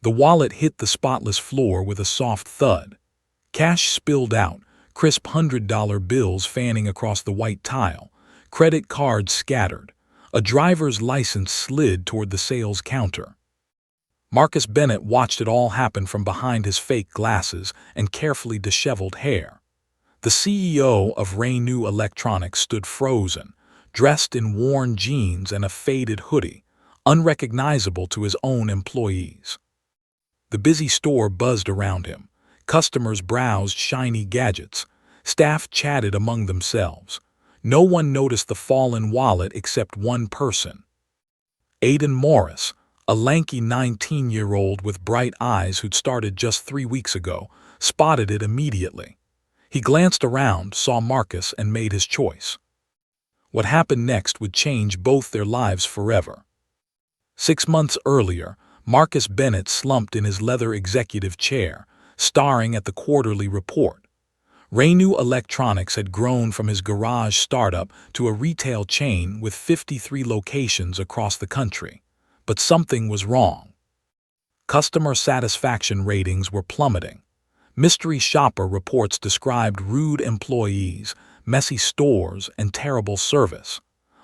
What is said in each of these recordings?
The wallet hit the spotless floor with a soft thud. Cash spilled out, crisp $100 bills fanning across the white tile, credit cards scattered. A driver's license slid toward the sales counter. Marcus Bennett watched it all happen from behind his fake glasses and carefully disheveled hair. The CEO of Renew Electronics stood frozen, dressed in worn jeans and a faded hoodie, unrecognizable to his own employees. The busy store buzzed around him. Customers browsed shiny gadgets. Staff chatted among themselves. No one noticed the fallen wallet except one person. Aidan Morris, a lanky 19-year-old with bright eyes who'd started just 3 weeks ago, spotted it immediately. He glanced around, saw Marcus, and made his choice. What happened next would change both their lives forever. 6 months earlier, Marcus Bennett slumped in his leather executive chair, staring at the quarterly report. Renew Electronics had grown from his garage startup to a retail chain with 53 locations across the country. But something was wrong. Customer satisfaction ratings were plummeting. Mystery shopper reports described rude employees, messy stores, and terrible service.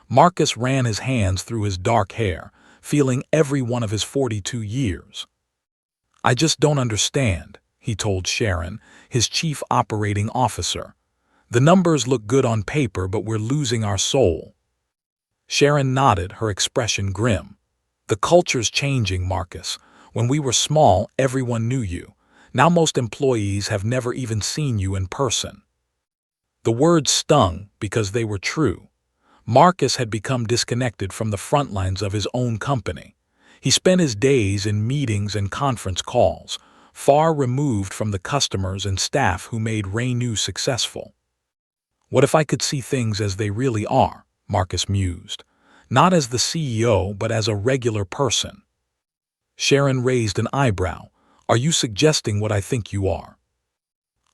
Marcus ran his hands through his dark hair, feeling every one of his 42 years. "I just don't understand," he told Sharon, his chief operating officer. "The numbers look good on paper, but we're losing our soul." Sharon nodded, her expression grim. "The culture's changing, Marcus. When we were small, everyone knew you. Now most employees have never even seen you in person." The words stung because they were true. Marcus had become disconnected from the front lines of his own company. He spent his days in meetings and conference calls, far removed from the customers and staff who made Renew successful. "What if I could see things as they really are?" Marcus mused. "Not as the CEO, but as a regular person." Sharon raised an eyebrow. "Are you suggesting what I think you are?"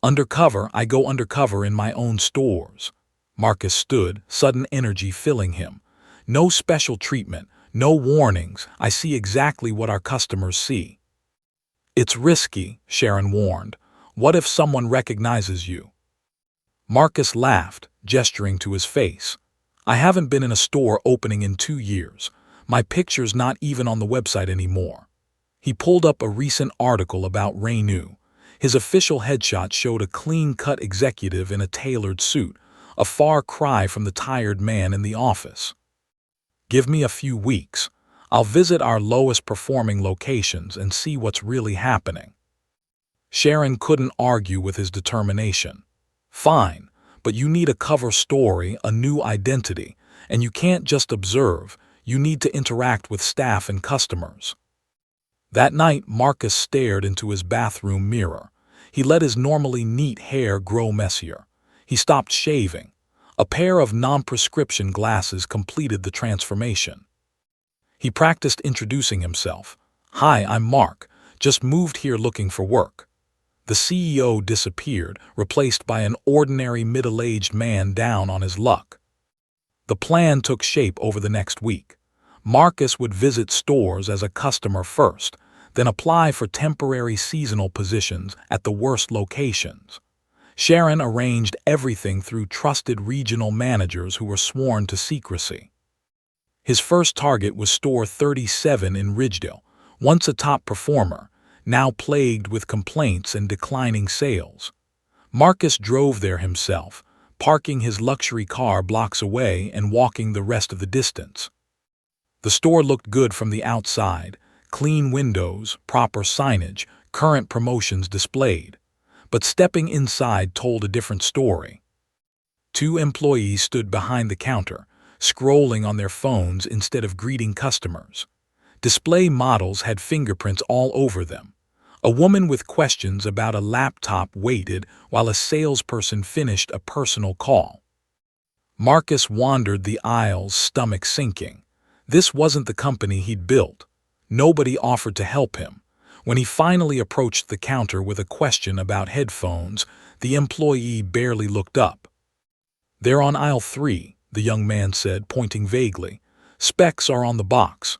"Undercover, I go undercover in my own stores." Marcus stood, sudden energy filling him. "No special treatment, no warnings. I see exactly what our customers see." "It's risky," Sharon warned. "What if someone recognizes you?" Marcus laughed, gesturing to his face. "I haven't been in a store opening in 2 years. My picture's not even on the website anymore." He pulled up a recent article about Renew. His official headshot showed a clean-cut executive in a tailored suit, a far cry from the tired man in the office. "Give me a few weeks. I'll visit our lowest-performing locations and see what's really happening." Sharon couldn't argue with his determination. "Fine, but you need a cover story, a new identity, and you can't just observe, you need to interact with staff and customers." That night, Marcus stared into his bathroom mirror. He let his normally neat hair grow messier. He stopped shaving. A pair of non-prescription glasses completed the transformation. He practiced introducing himself. "Hi, I'm Mark. Just moved here looking for work." The CEO disappeared, replaced by an ordinary middle-aged man down on his luck. The plan took shape over the next week. Marcus would visit stores as a customer first, then apply for temporary seasonal positions at the worst locations. Sharon arranged everything through trusted regional managers who were sworn to secrecy. His first target was Store 37 in Ridgedale, once a top performer, now plagued with complaints and declining sales. Marcus drove there himself, parking his luxury car blocks away and walking the rest of the distance. The store looked good from the outside, clean windows, proper signage, current promotions displayed. But stepping inside told a different story. 2 employees stood behind the counter, scrolling on their phones instead of greeting customers. Display models had fingerprints all over them. A woman with questions about a laptop waited while a salesperson finished a personal call. Marcus wandered the aisles, stomach sinking. This wasn't the company he'd built. Nobody offered to help him. When he finally approached the counter with a question about headphones, the employee barely looked up. "They're on aisle 3, the young man said, pointing vaguely. "Specs are on the box."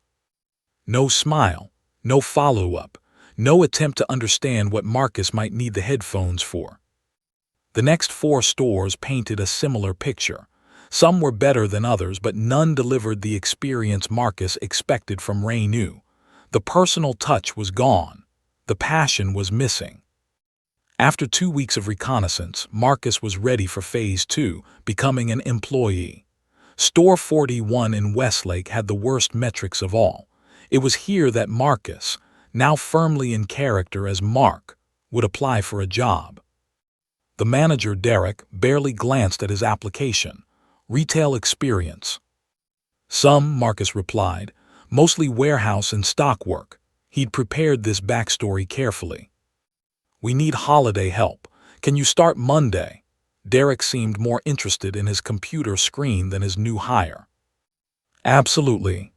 No smile, no follow-up, No attempt to understand what Marcus might need the headphones for. The next 4 stores painted a similar picture. Some were better than others, but none delivered the experience Marcus expected from Renew. The personal touch was gone. The passion was missing. After 2 weeks of reconnaissance, Marcus was ready for Phase 2, becoming an employee. Store 41 in Westlake had the worst metrics of all. It was here that Marcus, now firmly in character as Mark, would apply for a job. The manager, Derek, barely glanced at his application. Retail experience. Some, Marcus replied, mostly warehouse and stock work. He'd prepared this backstory carefully. We need holiday help. Can you start Monday? Derek seemed more interested in his computer screen than his new hire. Absolutely.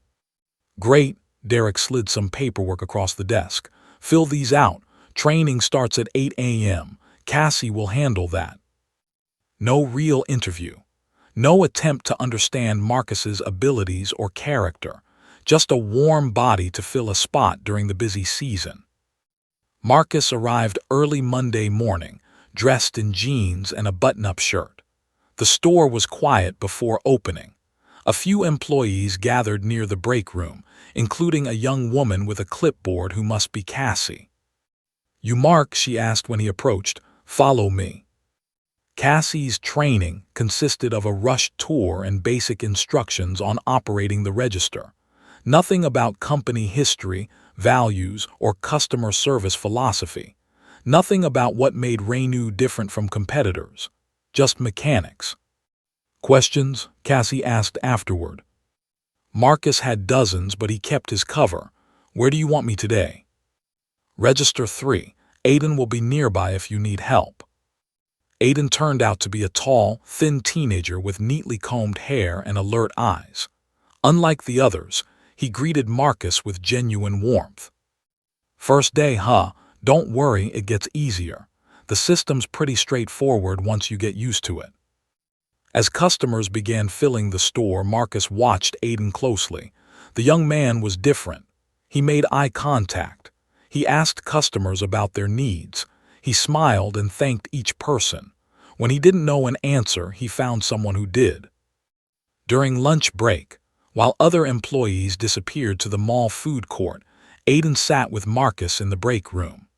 Great. Derek slid some paperwork across the desk. Fill these out. Training starts at 8 a.m. Cassie will handle that. No real interview. No attempt to understand Marcus's abilities or character. Just a warm body to fill a spot during the busy season. Marcus arrived early Monday morning, dressed in jeans and a button-up shirt. The store was quiet before opening. A few employees gathered near the break room, including a young woman with a clipboard who must be Cassie. You Mark, she asked when he approached. Follow me. Cassie's training consisted of a rushed tour and basic instructions on operating the register. Nothing about company history, values, or customer service philosophy. Nothing about what made Renew different from competitors. Just mechanics. Questions? Cassie asked afterward. Marcus had dozens, but he kept his cover. Where do you want me today? Register 3. Aiden will be nearby if you need help. Aiden turned out to be a tall, thin teenager with neatly combed hair and alert eyes. Unlike the others, he greeted Marcus with genuine warmth. First day, huh? Don't worry, it gets easier. The system's pretty straightforward once you get used to it. As customers began filling the store, Marcus watched Aiden closely. The young man was different. He made eye contact. He asked customers about their needs. He smiled and thanked each person. When he didn't know an answer, he found someone who did. During lunch break, while other employees disappeared to the mall food court, Aiden sat with Marcus in the break room.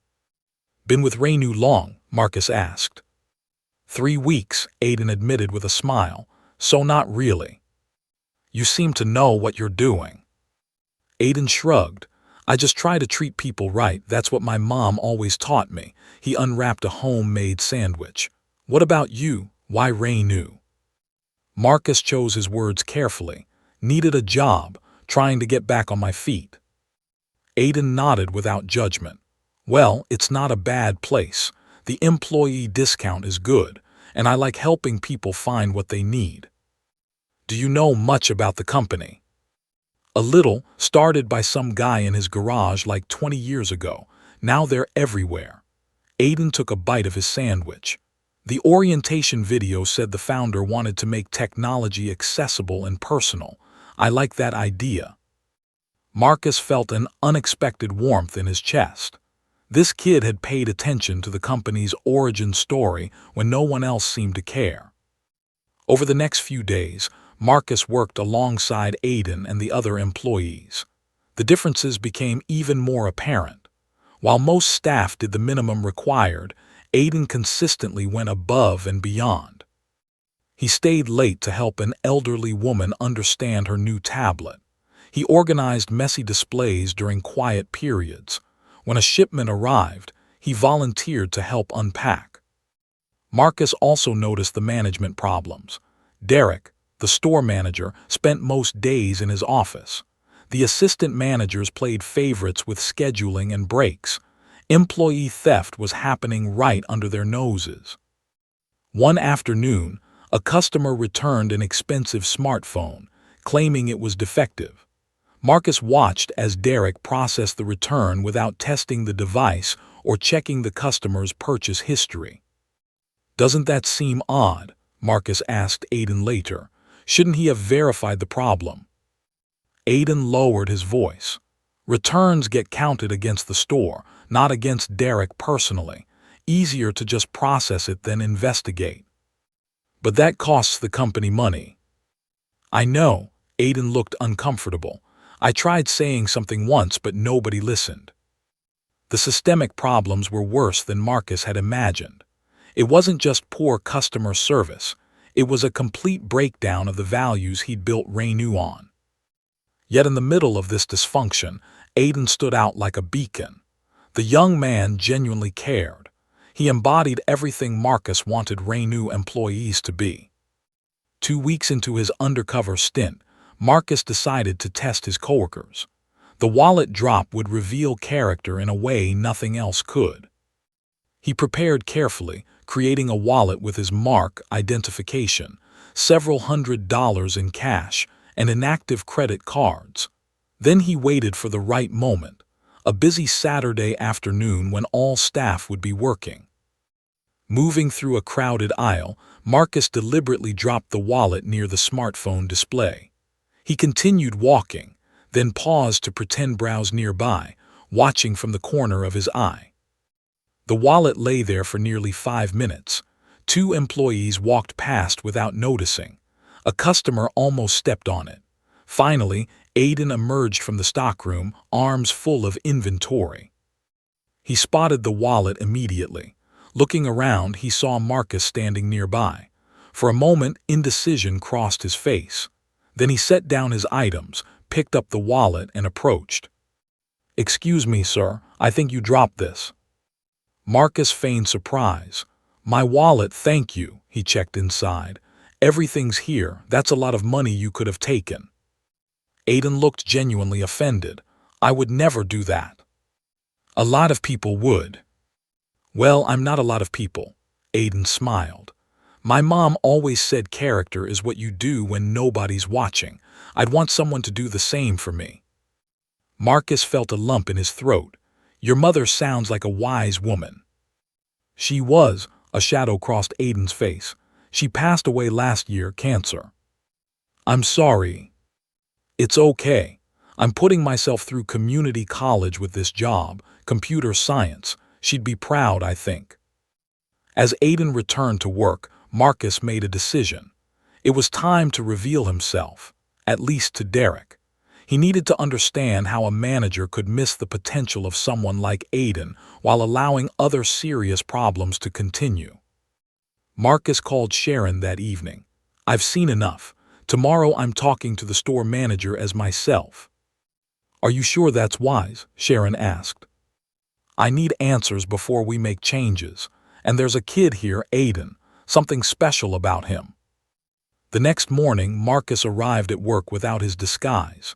Been with Renew long? Marcus asked. 3 weeks, Aiden admitted with a smile. So not really. You seem to know what you're doing. Aiden shrugged. I just try to treat people right, that's what my mom always taught me. He unwrapped a homemade sandwich. What about you? Why Renew? Marcus chose his words carefully. Needed a job, trying to get back on my feet. Aiden nodded without judgment. Well, it's not a bad place. The employee discount is good, and I like helping people find what they need. Do you know much about the company? A little, started by some guy in his garage like 20 years ago. Now they're everywhere. Aiden took a bite of his sandwich. The orientation video said the founder wanted to make technology accessible and personal. I like that idea. Marcus felt an unexpected warmth in his chest. This kid had paid attention to the company's origin story when no one else seemed to care. Over the next few days, Marcus worked alongside Aiden and the other employees. The differences became even more apparent. While most staff did the minimum required, Aiden consistently went above and beyond. He stayed late to help an elderly woman understand her new tablet. He organized messy displays during quiet periods. When a shipment arrived, he volunteered to help unpack. Marcus also noticed the management problems. Derek, the store manager, spent most days in his office. The assistant managers played favorites with scheduling and breaks. Employee theft was happening right under their noses. One afternoon, a customer returned an expensive smartphone, claiming it was defective. Marcus watched as Derek processed the return without testing the device or checking the customer's purchase history. Doesn't that seem odd? Marcus asked Aiden later. Shouldn't he have verified the problem? Aiden lowered his voice. Returns get counted against the store, not against Derek personally. Easier to just process it than investigate. But that costs the company money. I know, Aiden looked uncomfortable. I tried saying something once, but nobody listened. The systemic problems were worse than Marcus had imagined. It wasn't just poor customer service. It was a complete breakdown of the values he'd built Renew on. Yet in the middle of this dysfunction, Aiden stood out like a beacon. The young man genuinely cared. He embodied everything Marcus wanted Renew employees to be. 2 weeks into his undercover stint, Marcus decided to test his coworkers. The wallet drop would reveal character in a way nothing else could. He prepared carefully, creating a wallet with his mark identification, several $100s in cash, and inactive credit cards. Then he waited for the right moment, a busy Saturday afternoon when all staff would be working. Moving through a crowded aisle, Marcus deliberately dropped the wallet near the smartphone display. He continued walking, then paused to pretend browse nearby, watching from the corner of his eye. The wallet lay there for nearly 5 minutes. 2 employees walked past without noticing. A customer almost stepped on it. Finally, Aiden emerged from the stockroom, arms full of inventory. He spotted the wallet immediately. Looking around, he saw Marcus standing nearby. For a moment, indecision crossed his face. Then he set down his items, picked up the wallet, and approached. "Excuse me, sir, I think you dropped this." Marcus feigned surprise. "My wallet, thank you," he checked inside. "Everything's here. That's a lot of money you could have taken." Aiden looked genuinely offended. "I would never do that." "A lot of people would." "Well, I'm not a lot of people." Aiden smiled. "My mom always said character is what you do when nobody's watching. I'd want someone to do the same for me." Marcus felt a lump in his throat. "Your mother sounds like a wise woman." "She was," a shadow crossed Aiden's face. "She passed away last year, cancer." "I'm sorry." "It's okay. I'm putting myself through community college with this job, computer science. She'd be proud, I think." As Aiden returned to work, Marcus made a decision. It was time to reveal himself, at least to Derek. He needed to understand how a manager could miss the potential of someone like Aiden while allowing other serious problems to continue. Marcus called Sharon that evening. "I've seen enough. Tomorrow I'm talking to the store manager as myself." "Are you sure that's wise?" Sharon asked. "I need answers before we make changes. And there's a kid here, Aiden. Something special about him." The next morning, Marcus arrived at work without his disguise.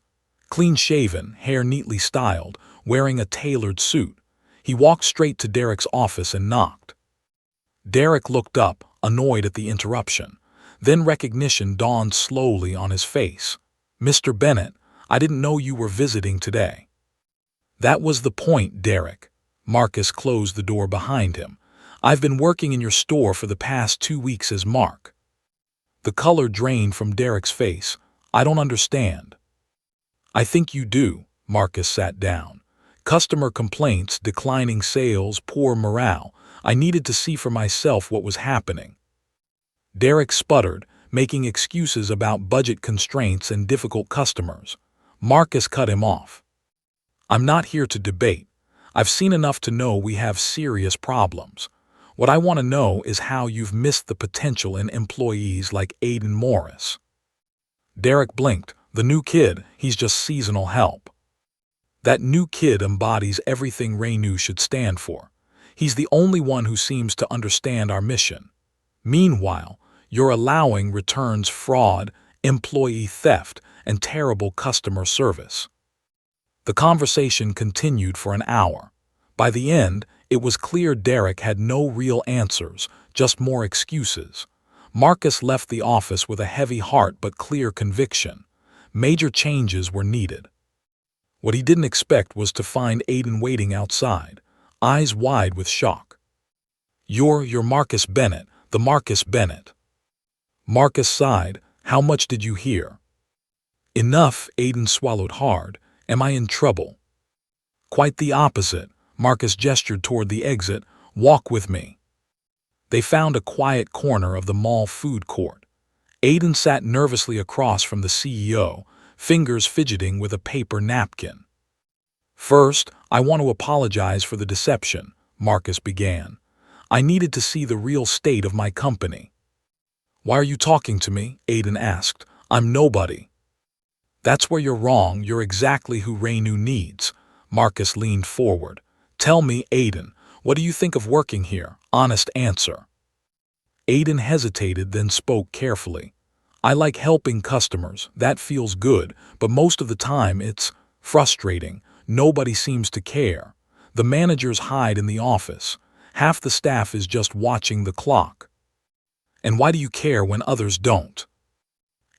Clean-shaven, hair neatly styled, wearing a tailored suit, he walked straight to Derek's office and knocked. Derek looked up, annoyed at the interruption. Then recognition dawned slowly on his face. "Mr. Bennett, I didn't know you were visiting today." "That was the point, Derek." Marcus closed the door behind him. "I've been working in your store for the past 2 weeks as Mark." The color drained from Derek's face. "I don't understand." "I think you do." Marcus sat down. "Customer complaints, declining sales, poor morale. I needed to see for myself what was happening." Derek sputtered, making excuses about budget constraints and difficult customers. Marcus cut him off. "I'm not here to debate. I've seen enough to know we have serious problems. What I want to know is how you've missed the potential in employees like Aiden Morris." Derek blinked. "The new kid, he's just seasonal help." "That new kid embodies everything Renew should stand for. He's the only one who seems to understand our mission. Meanwhile, you're allowing returns fraud, employee theft, and terrible customer service." The conversation continued for an hour. By the end, it was clear Derek had no real answers, just more excuses. Marcus left the office with a heavy heart but clear conviction. Major changes were needed. What he didn't expect was to find Aiden waiting outside, eyes wide with shock. You're Marcus Bennett, the Marcus Bennett." Marcus sighed. "How much did you hear?" "Enough," Aiden swallowed hard. "Am I in trouble?" Quite the opposite. Marcus gestured toward the exit. Walk with me. They found a quiet corner of the mall food court. Aiden sat nervously across from the CEO, fingers fidgeting with a paper napkin. First, I want to apologize for the deception, Marcus began. I needed to see the real state of my company. Why are you talking to me? Aiden asked. I'm nobody. That's where you're wrong. You're exactly who Renew needs. Marcus leaned forward. Tell me, Aiden, what do you think of working here? Honest answer. Aiden hesitated, then spoke carefully. I like helping customers. That feels good, but most of the time it's frustrating. Nobody seems to care. The managers hide in the office. Half the staff is just watching the clock. And why do you care when others don't?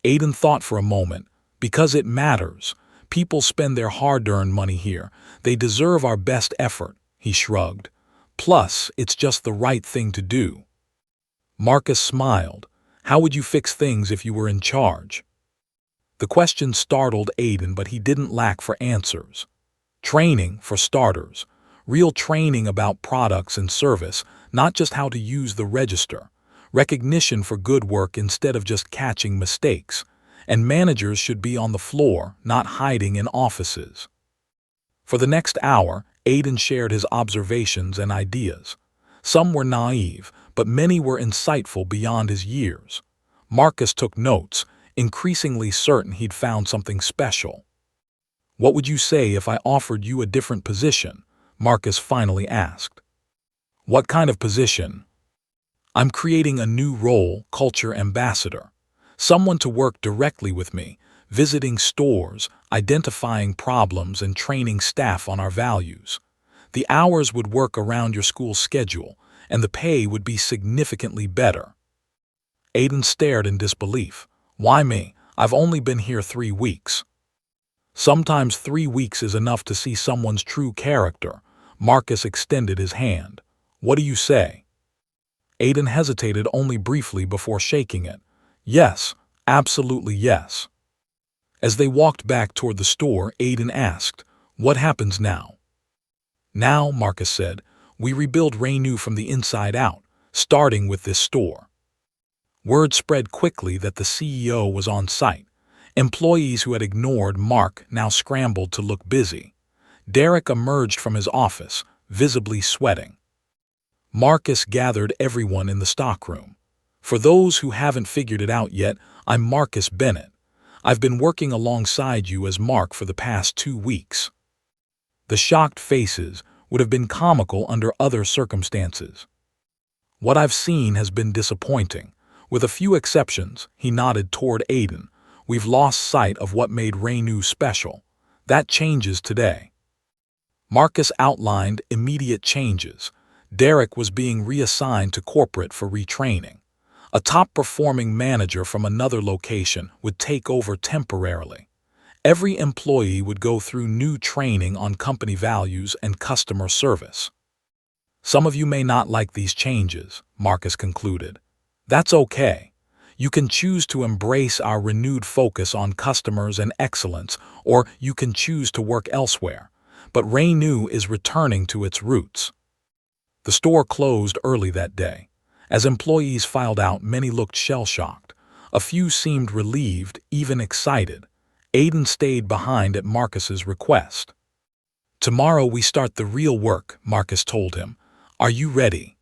Aiden thought for a moment. Because it matters. People spend their hard-earned money here. They deserve our best effort, he shrugged. Plus, it's just the right thing to do. Marcus smiled. How would you fix things if you were in charge? The question startled Aiden, but he didn't lack for answers. Training, for starters. Real training about products and service, not just how to use the register. Recognition for good work instead of just catching mistakes. And managers should be on the floor, not hiding in offices. For the next hour, Aiden shared his observations and ideas. Some were naive, but many were insightful beyond his years. Marcus took notes, increasingly certain he'd found something special. What would you say if I offered you a different position? Marcus finally asked. What kind of position? I'm creating a new role, culture ambassador. Someone to work directly with me, visiting stores, identifying problems, and training staff on our values. The hours would work around your school schedule, and the pay would be significantly better. Aiden stared in disbelief. Why me? I've only been here 3 weeks. Sometimes 3 weeks is enough to see someone's true character. Marcus extended his hand. What do you say? Aiden hesitated only briefly before shaking it. Yes, absolutely yes. As they walked back toward the store, Aiden asked, What happens now? Now, Marcus said, we rebuild Renew from the inside out, starting with this store. Word spread quickly that the CEO was on site. Employees who had ignored Mark now scrambled to look busy. Derek emerged from his office, visibly sweating. Marcus gathered everyone in the stockroom. For those who haven't figured it out yet, I'm Marcus Bennett. I've been working alongside you as Mark for the past 2 weeks. The shocked faces would have been comical under other circumstances. What I've seen has been disappointing. With a few exceptions, he nodded toward Aiden. We've lost sight of what made Renew special. That changes today. Marcus outlined immediate changes. Derek was being reassigned to corporate for retraining. A top-performing manager from another location would take over temporarily. Every employee would go through new training on company values and customer service. Some of you may not like these changes, Marcus concluded. That's okay. You can choose to embrace our renewed focus on customers and excellence, or you can choose to work elsewhere. But Renew is returning to its roots. The store closed early that day. As employees filed out, many looked shell-shocked. A few seemed relieved, even excited. Aiden stayed behind at Marcus's request. Tomorrow we start the real work, Marcus told him. Are you ready?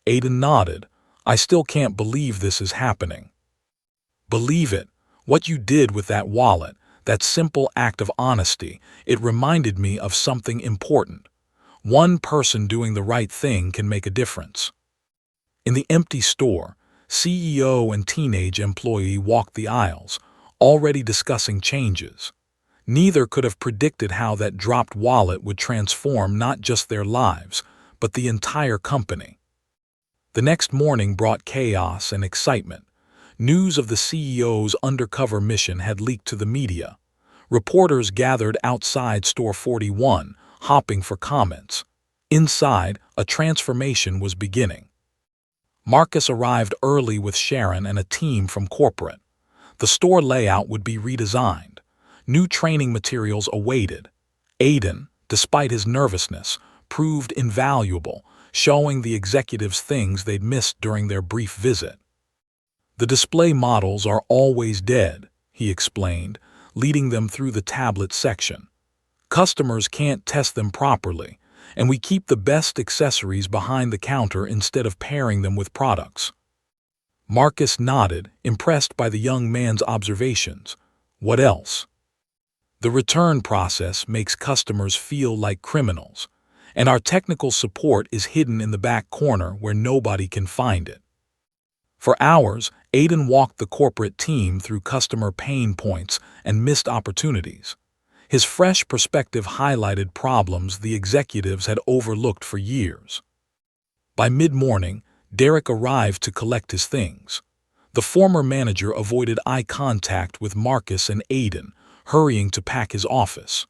Aiden nodded. I still can't believe this is happening. Believe it. What you did with that wallet, that simple act of honesty, it reminded me of something important. One person doing the right thing can make a difference. In the empty store, CEO and teenage employee walked the aisles, already discussing changes. Neither could have predicted how that dropped wallet would transform not just their lives, but the entire company. The next morning brought chaos and excitement. News of the CEO's undercover mission had leaked to the media. Reporters gathered outside Store 41, hopping for comments. Inside, a transformation was beginning. Marcus arrived early with Sharon and a team from corporate. The store layout would be redesigned. New training materials awaited. Aiden, despite his nervousness, proved invaluable, showing the executives things they'd missed during their brief visit. "The display models are always dead," he explained, leading them through the tablet section. "Customers can't test them properly, and we keep the best accessories behind the counter instead of pairing them with products." Marcus nodded, impressed by the young man's observations. "What else?" "The return process makes customers feel like criminals, and our technical support is hidden in the back corner where nobody can find it." For hours, Aiden walked the corporate team through customer pain points and missed opportunities. His fresh perspective highlighted problems the executives had overlooked for years. By mid-morning, Derek arrived to collect his things. The former manager avoided eye contact with Marcus and Aiden, hurrying to pack his office.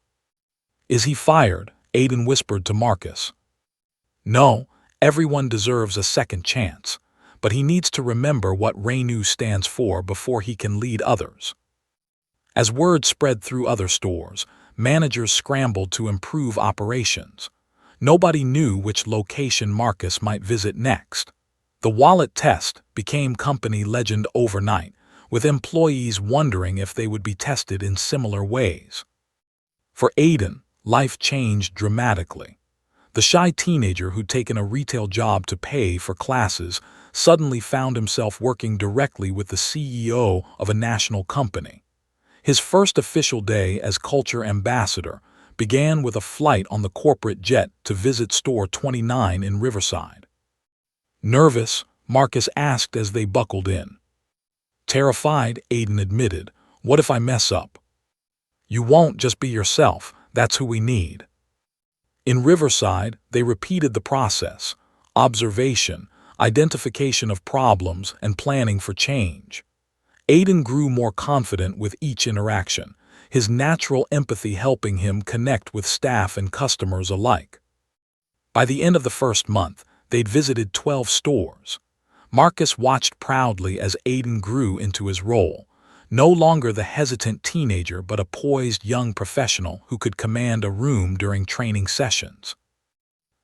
"Is he fired?" Aiden whispered to Marcus. "No, everyone deserves a second chance, but he needs to remember what Renew stands for before he can lead others." As word spread through other stores, managers scrambled to improve operations. Nobody knew which location Marcus might visit next. The wallet test became company legend overnight, with employees wondering if they would be tested in similar ways. For Aiden, life changed dramatically. The shy teenager who'd taken a retail job to pay for classes suddenly found himself working directly with the CEO of a national company. His first official day as culture ambassador began with a flight on the corporate jet to visit Store 29 in Riverside. Nervous, Marcus asked as they buckled in. "Terrified," Aiden admitted. "What if I mess up?" "You won't, just be yourself. That's who we need." In Riverside, they repeated the process: observation, identification of problems, and planning for change. Aiden grew more confident with each interaction, his natural empathy helping him connect with staff and customers alike. By the end of the first month, they'd visited 12 stores. Marcus watched proudly as Aiden grew into his role, no longer the hesitant teenager but a poised young professional who could command a room during training sessions.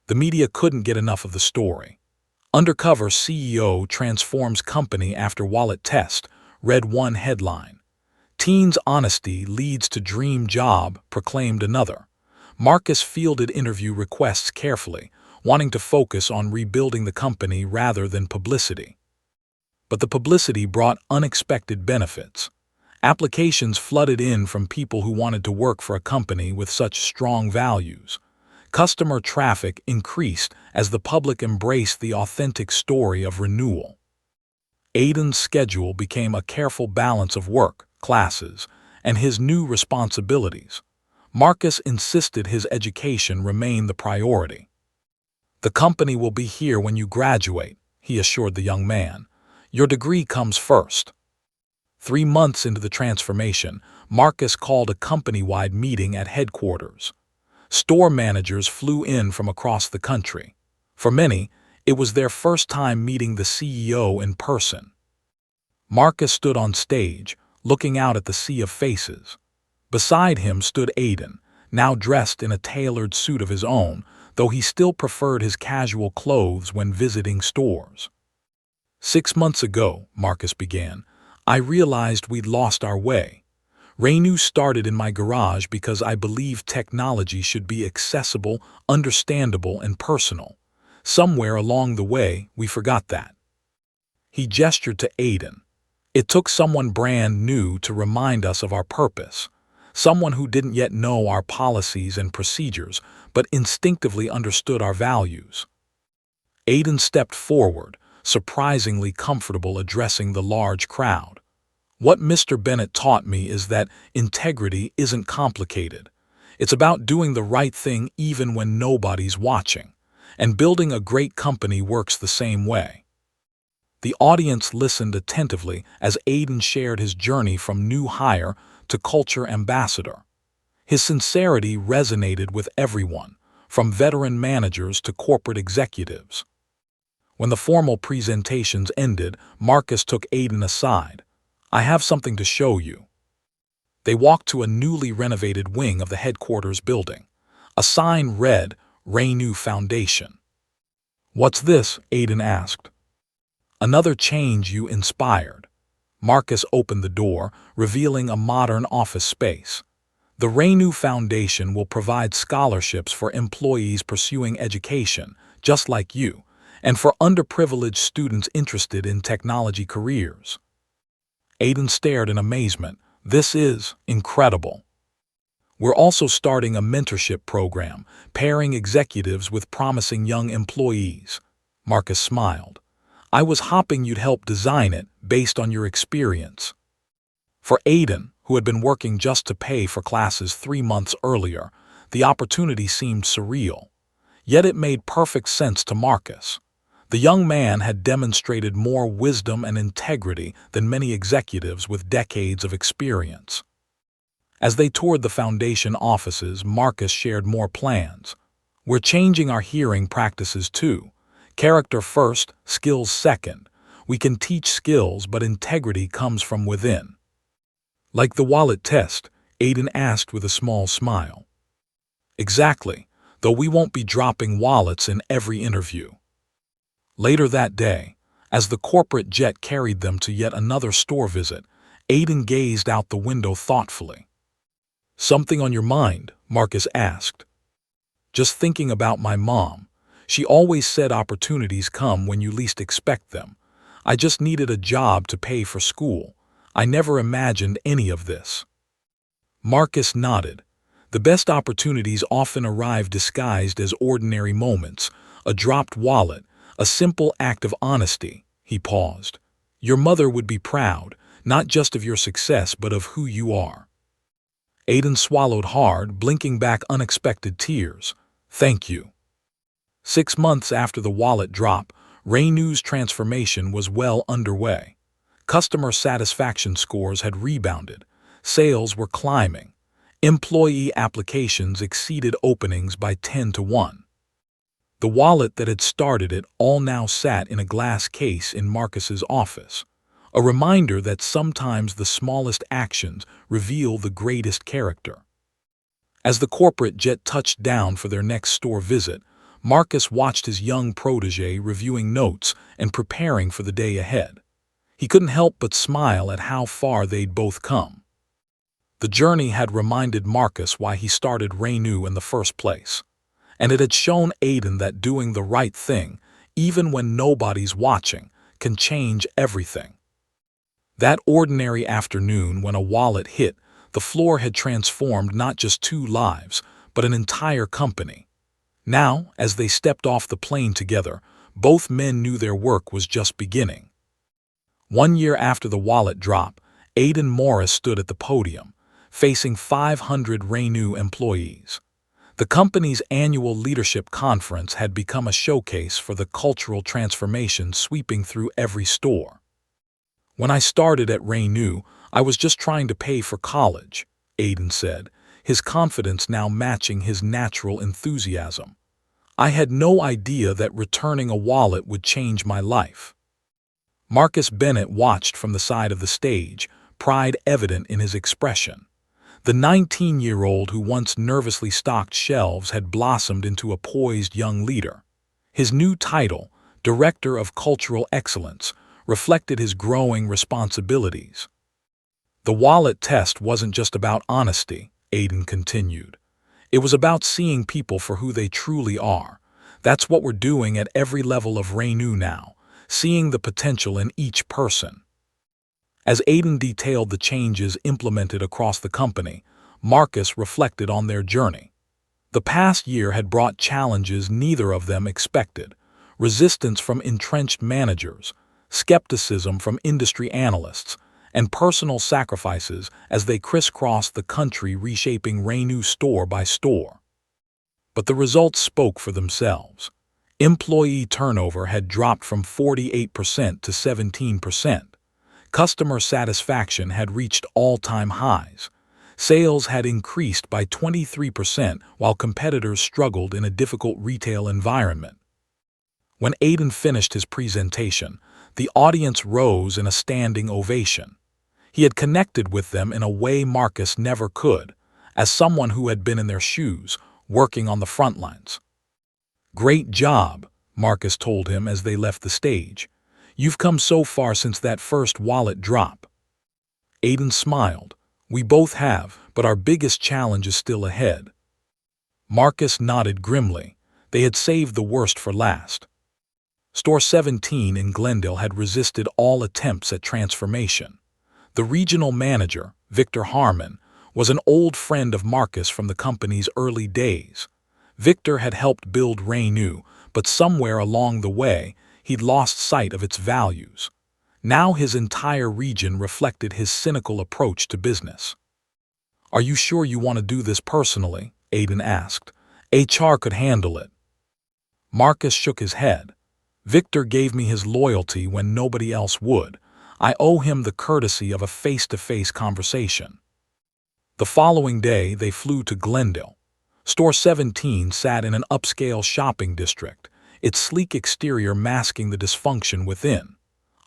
The media couldn't get enough of the story. "Undercover CEO transforms company after wallet test," read one headline. "Teen's honesty leads to dream job," proclaimed another. Marcus fielded interview requests carefully, wanting to focus on rebuilding the company rather than publicity. But the publicity brought unexpected benefits. Applications flooded in from people who wanted to work for a company with such strong values. Customer traffic increased as the public embraced the authentic story of renewal. Aiden's schedule became a careful balance of work, classes, and his new responsibilities. Marcus insisted his education remain the priority. "The company will be here when you graduate," he assured the young man. "Your degree comes first." 3 months into the transformation, Marcus called a company-wide meeting at headquarters. Store managers flew in from across the country. For many, it was their first time meeting the CEO in person. Marcus stood on stage, looking out at the sea of faces. Beside him stood Aiden, now dressed in a tailored suit of his own, though he still preferred his casual clothes when visiting stores. "6 months ago," Marcus began, "I realized we'd lost our way. Renew started in my garage because I believed technology should be accessible, understandable, and personal. Somewhere along the way, we forgot that." He gestured to Aiden. "It took someone brand new to remind us of our purpose, someone who didn't yet know our policies and procedures, but instinctively understood our values." Aiden stepped forward, surprisingly comfortable addressing the large crowd. "What Mr. Bennett taught me is that integrity isn't complicated. It's about doing the right thing even when nobody's watching, and building a great company works the same way." The audience listened attentively as Aiden shared his journey from new hire to culture ambassador. His sincerity resonated with everyone, from veteran managers to corporate executives. When the formal presentations ended, Marcus took Aiden aside. "I have something to show you." They walked to a newly renovated wing of the headquarters building. A sign read, Renew Foundation. "What's this?" Aiden asked. "Another change you inspired." Marcus opened the door, revealing a modern office space. "The Renew Foundation will provide scholarships for employees pursuing education, just like you, and for underprivileged students interested in technology careers." Aiden stared in amazement. "This is incredible." "We're also starting a mentorship program, pairing executives with promising young employees." Marcus smiled. "I was hoping you'd help design it based on your experience." For Aiden, who had been working just to pay for classes 3 months earlier, the opportunity seemed surreal. Yet it made perfect sense to Marcus. The young man had demonstrated more wisdom and integrity than many executives with decades of experience. As they toured the foundation offices, Marcus shared more plans. "We're changing our hearing practices too. Character first, skills second. We can teach skills, but integrity comes from within." "Like the wallet test?" Aiden asked with a small smile. "Exactly, though we won't be dropping wallets in every interview." Later that day, as the corporate jet carried them to yet another store visit, Aiden gazed out the window thoughtfully. "Something on your mind?" Marcus asked. "Just thinking about my mom. She always said opportunities come when you least expect them. I just needed a job to pay for school. I never imagined any of this." Marcus nodded. "The best opportunities often arrive disguised as ordinary moments, a dropped wallet, a simple act of honesty." He paused. "Your mother would be proud, not just of your success, but of who you are." Aiden swallowed hard, blinking back unexpected tears. "Thank you." 6 months after the wallet drop, Renew's transformation was well underway. Customer satisfaction scores had rebounded. Sales were climbing. Employee applications exceeded openings by 10 to 1. The wallet that had started it all now sat in a glass case in Marcus's office, a reminder that sometimes the smallest actions reveal the greatest character. As the corporate jet touched down for their next store visit, Marcus watched his young protege reviewing notes and preparing for the day ahead. He couldn't help but smile at how far they'd both come. The journey had reminded Marcus why he started Renew in the first place, and it had shown Aiden that doing the right thing, even when nobody's watching, can change everything. That ordinary afternoon when a wallet hit, the floor had transformed not just 2 lives, but an entire company. Now, as they stepped off the plane together, both men knew their work was just beginning. 1 year after the wallet drop, Aiden Morris stood at the podium, facing 500 Renew employees. The company's annual leadership conference had become a showcase for the cultural transformation sweeping through every store. "When I started at Renew, I was just trying to pay for college," Aiden said, his confidence now matching his natural enthusiasm. "I had no idea that returning a wallet would change my life." Marcus Bennett watched from the side of the stage, pride evident in his expression. The 19-year-old who once nervously stocked shelves had blossomed into a poised young leader. His new title, Director of Cultural Excellence, reflected his growing responsibilities. "The wallet test wasn't just about honesty," Aiden continued. "It was about seeing people for who they truly are. That's what we're doing at every level of Renew now, seeing the potential in each person." As Aiden detailed the changes implemented across the company, Marcus reflected on their journey. The past year had brought challenges neither of them expected: resistance from entrenched managers, skepticism from industry analysts, and personal sacrifices as they crisscrossed the country reshaping Renew store by store. But the results spoke for themselves. Employee turnover had dropped from 48% to 17%. Customer satisfaction had reached all-time highs. Sales had increased by 23% while competitors struggled in a difficult retail environment. When Aiden finished his presentation, the audience rose in a standing ovation. He had connected with them in a way Marcus never could, as someone who had been in their shoes, working on the front lines. "Great job," Marcus told him as they left the stage. "You've come so far since that first wallet drop." Aiden smiled. "We both have, but our biggest challenge is still ahead." Marcus nodded grimly. They had saved the worst for last. Store 17 in Glendale had resisted all attempts at transformation. The regional manager, Victor Harmon, was an old friend of Marcus from the company's early days. Victor had helped build Renew, but somewhere along the way, he'd lost sight of its values. Now his entire region reflected his cynical approach to business. "Are you sure you want to do this personally?" Aiden asked. "HR could handle it." Marcus shook his head. "Victor gave me his loyalty when nobody else would. I owe him the courtesy of a face-to-face conversation." The following day, they flew to Glendale. Store 17 sat in an upscale shopping district, its sleek exterior masking the dysfunction within.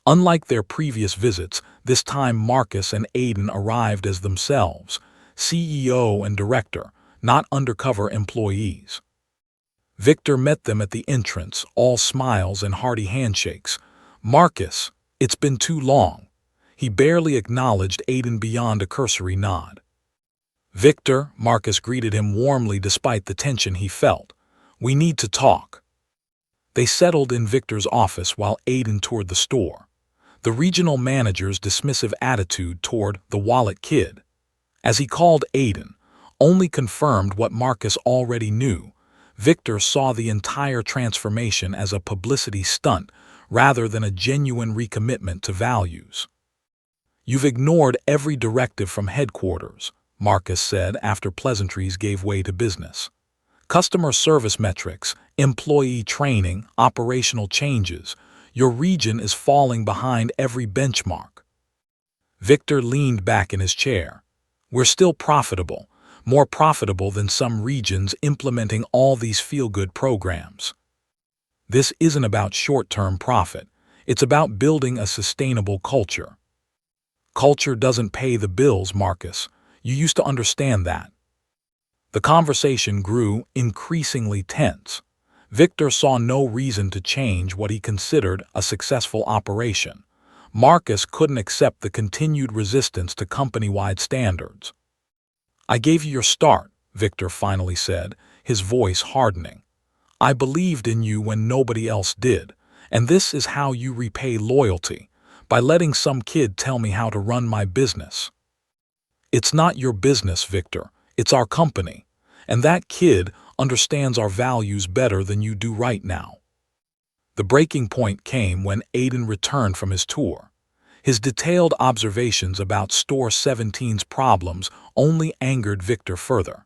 Unlike their previous visits, this time Marcus and Aiden arrived as themselves, CEO and director, not undercover employees. Victor met them at the entrance, all smiles and hearty handshakes. "Marcus, it's been too long." He barely acknowledged Aiden beyond a cursory nod. "Victor," Marcus greeted him warmly despite the tension he felt. "We need to talk." They settled in Victor's office while Aiden toured the store. The regional manager's dismissive attitude toward the wallet kid, as he called Aiden, only confirmed what Marcus already knew. Victor saw the entire transformation as a publicity stunt rather than a genuine recommitment to values. "You've ignored every directive from headquarters," Marcus said after pleasantries gave way to business. "Customer service metrics, employee training, operational changes. Your region is falling behind every benchmark." Victor leaned back in his chair. "We're still profitable, more profitable than some regions implementing all these feel-good programs. This isn't about short-term profit. It's about building a sustainable culture." "Culture doesn't pay the bills, Marcus. You used to understand that." The conversation grew increasingly tense. Victor saw no reason to change what he considered a successful operation. Marcus couldn't accept the continued resistance to company-wide standards. "I gave you your start," Victor finally said, his voice hardening. "I believed in you when nobody else did, and this is how you repay loyalty, by letting some kid tell me how to run my business." "It's not your business, Victor. It's our company, and that kid understands our values better than you do right now." The breaking point came when Aiden returned from his tour. His detailed observations about Store 17's problems only angered Victor further.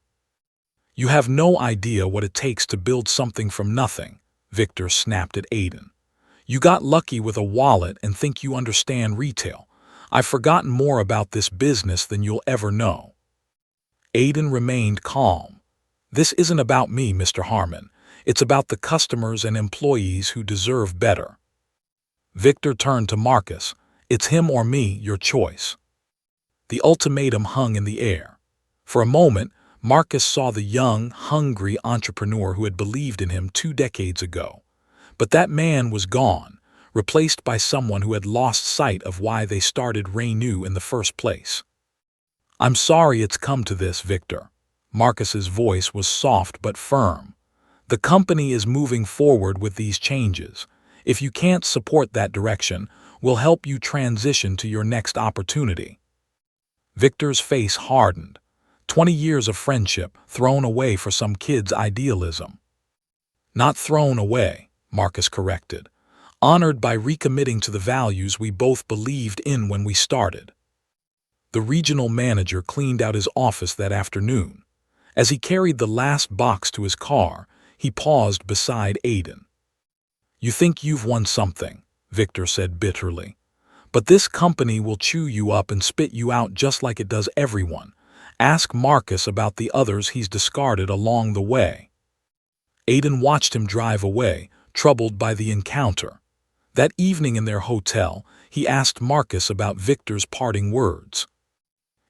"You have no idea what it takes to build something from nothing," Victor snapped at Aiden. "You got lucky with a wallet and think you understand retail. I've forgotten more about this business than you'll ever know." Aiden remained calm. "This isn't about me, Mr. Harmon. It's about the customers and employees who deserve better." Victor turned to Marcus. "It's him or me, your choice." The ultimatum hung in the air. For a moment, Marcus saw the young, hungry entrepreneur who had believed in him 2 decades ago. But that man was gone, replaced by someone who had lost sight of why they started Renew in the first place. "I'm sorry it's come to this, Victor." Marcus's voice was soft but firm. "The company is moving forward with these changes. If you can't support that direction, we'll help you transition to your next opportunity." Victor's face hardened. 20 years of friendship thrown away for some kid's idealism. "Not thrown away," Marcus corrected. "Honored by recommitting to the values we both believed in when we started." The regional manager cleaned out his office that afternoon. As he carried the last box to his car, he paused beside Aiden. "You think you've won something," Victor said bitterly. "But this company will chew you up and spit you out just like it does everyone. Ask Marcus about the others he's discarded along the way." Aiden watched him drive away, troubled by the encounter. That evening in their hotel, he asked Marcus about Victor's parting words.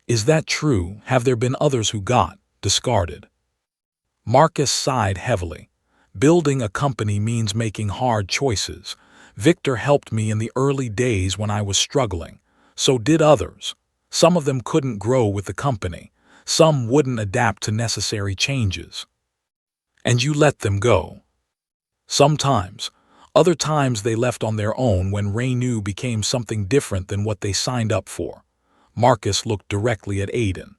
"Is that true? Have there been others who got discarded?" Marcus sighed heavily. Building a company means making hard choices. Victor helped me in the early days when I was struggling. So did others. Some of them couldn't grow with the company. Some wouldn't adapt to necessary changes. And you let them go. Sometimes. Other times they left on their own when Renew became something different than what they signed up for. Marcus looked directly at Aiden.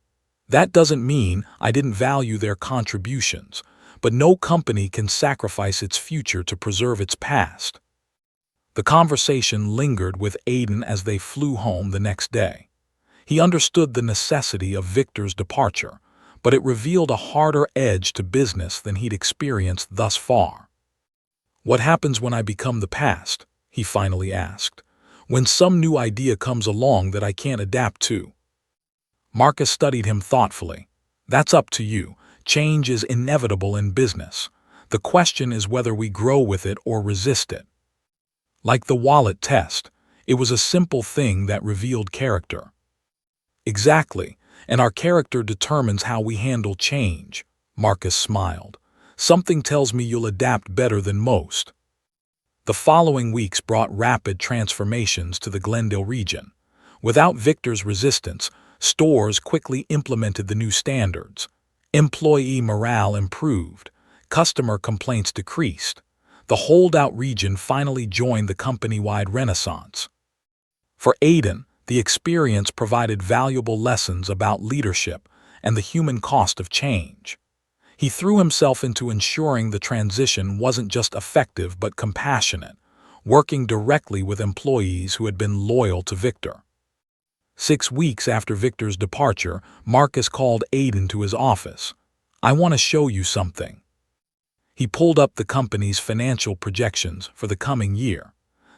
That doesn't mean I didn't value their contributions, but no company can sacrifice its future to preserve its past. The conversation lingered with Aiden as they flew home the next day. He understood the necessity of Victor's departure, but it revealed a harder edge to business than he'd experienced thus far. "What happens when I become the past?" he finally asked. "When some new idea comes along that I can't adapt to?" Marcus studied him thoughtfully. "That's up to you. Change is inevitable in business. The question is whether we grow with it or resist it." Like the wallet test, it was a simple thing that revealed character. "Exactly, and our character determines how we handle change," Marcus smiled. "Something tells me you'll adapt better than most." The following weeks brought rapid transformations to the Glendale region. Without Victor's resistance, stores quickly implemented the new standards. Employee morale improved. Customer complaints decreased. The holdout region finally joined the company-wide renaissance. For Aiden, the experience provided valuable lessons about leadership and the human cost of change. He threw himself into ensuring the transition wasn't just effective but compassionate, working directly with employees who had been loyal to Victor. 6 weeks after Victor's departure, Marcus called Aiden to his office. "I want to show you something." He pulled up the company's financial projections for the coming year.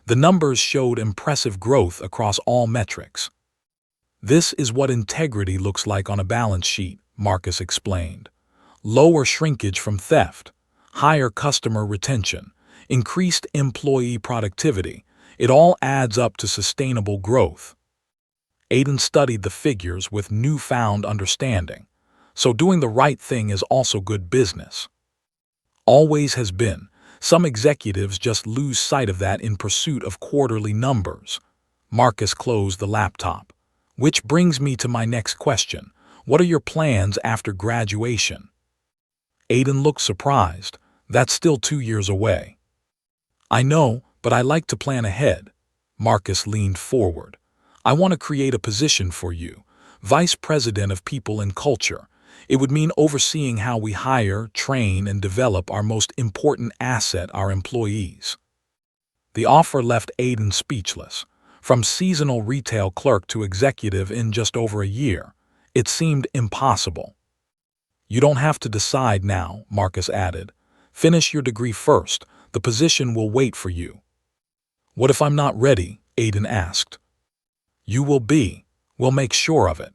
The numbers showed impressive growth across all metrics. "This is what integrity looks like on a balance sheet," Marcus explained. "Lower shrinkage from theft, higher customer retention, increased employee productivity. It all adds up to sustainable growth." Aiden studied the figures with newfound understanding. So doing the right thing is also good business. Always has been. Some executives just lose sight of that in pursuit of quarterly numbers. Marcus closed the laptop. "Which brings me to my next question. What are your plans after graduation?" Aiden looked surprised. "That's still 2 years away." "I know, but I like to plan ahead." Marcus leaned forward. "I want to create a position for you, Vice President of People and Culture. It would mean overseeing how we hire, train, and develop our most important asset, our employees." The offer left Aiden speechless. From seasonal retail clerk to executive in just over a year, it seemed impossible. "You don't have to decide now," Marcus added. "Finish your degree first. The position will wait for you." "What if I'm not ready?" Aiden asked. "You will be. We'll make sure of it.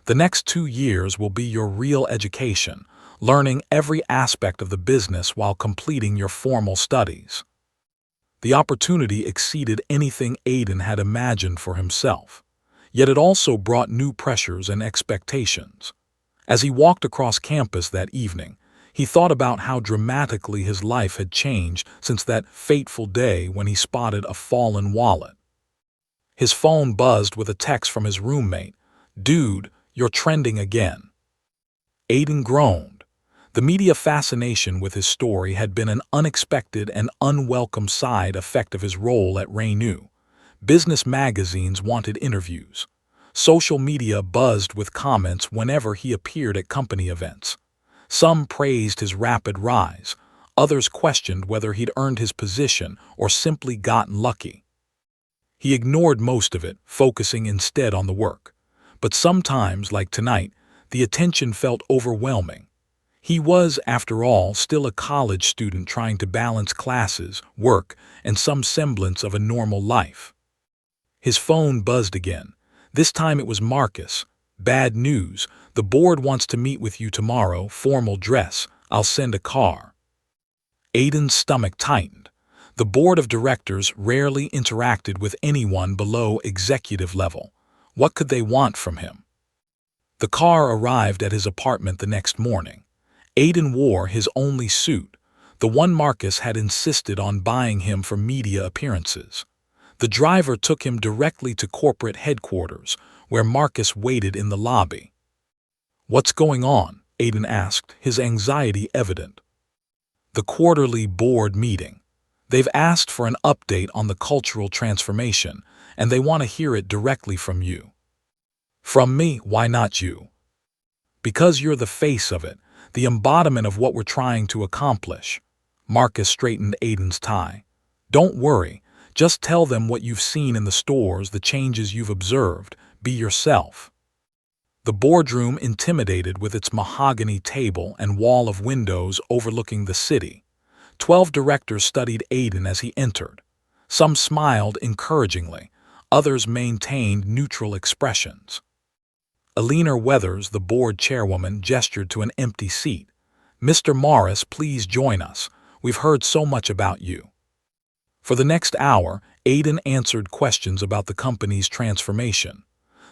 The next 2 years will be your real education, learning every aspect of the business while completing your formal studies." The opportunity exceeded anything Aiden had imagined for himself. Yet it also brought new pressures and expectations. As he walked across campus that evening, he thought about how dramatically his life had changed since that fateful day when he spotted a fallen wallet. His phone buzzed with a text from his roommate. "Dude, you're trending again." Aiden groaned. The media fascination with his story had been an unexpected and unwelcome side effect of his role at Renew. Business magazines wanted interviews. Social media buzzed with comments whenever he appeared at company events. Some praised his rapid rise. Others questioned whether he'd earned his position or simply gotten lucky. He ignored most of it, focusing instead on the work. But sometimes, like tonight, the attention felt overwhelming. He was, after all, still a college student trying to balance classes, work, and some semblance of a normal life. His phone buzzed again. This time it was Marcus. "Bad news. The board wants to meet with you tomorrow, formal dress. I'll send a car." Aiden's stomach tightened. The board of directors rarely interacted with anyone below executive level. What could they want from him? The car arrived at his apartment the next morning. Aiden wore his only suit, the one Marcus had insisted on buying him for media appearances. The driver took him directly to corporate headquarters, where Marcus waited in the lobby. "What's going on?" Aiden asked, his anxiety evident. "The quarterly board meeting. They've asked for an update on the cultural transformation, and they want to hear it directly from you." "From me? Why not you?" "Because you're the face of it, the embodiment of what we're trying to accomplish." Marcus straightened Aiden's tie. "Don't worry. Just tell them what you've seen in the stores, the changes you've observed. Be yourself." The boardroom intimidated with its mahogany table and wall of windows overlooking the city. 12 directors studied Aiden as he entered. Some smiled encouragingly, others maintained neutral expressions. Alina Weathers, the board chairwoman, gestured to an empty seat. "Mr. Morris, please join us. We've heard so much about you." For the next hour, Aiden answered questions about the company's transformation.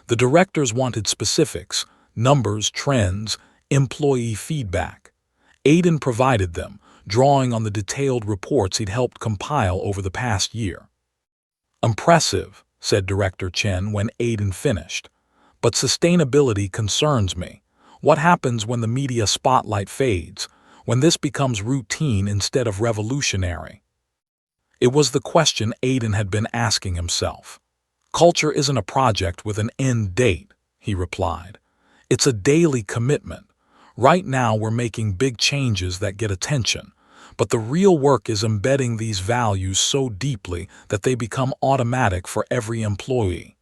The directors wanted specifics, numbers, trends, employee feedback. Aiden provided them, drawing on the detailed reports he'd helped compile over the past year. "Impressive," said Director Chen when Aiden finished. "But sustainability concerns me. What happens when the media spotlight fades, when this becomes routine instead of revolutionary?" It was the question Aiden had been asking himself. "Culture isn't a project with an end date," he replied. "It's a daily commitment. Right now we're making big changes that get attention, but the real work is embedding these values so deeply that they become automatic for every employee."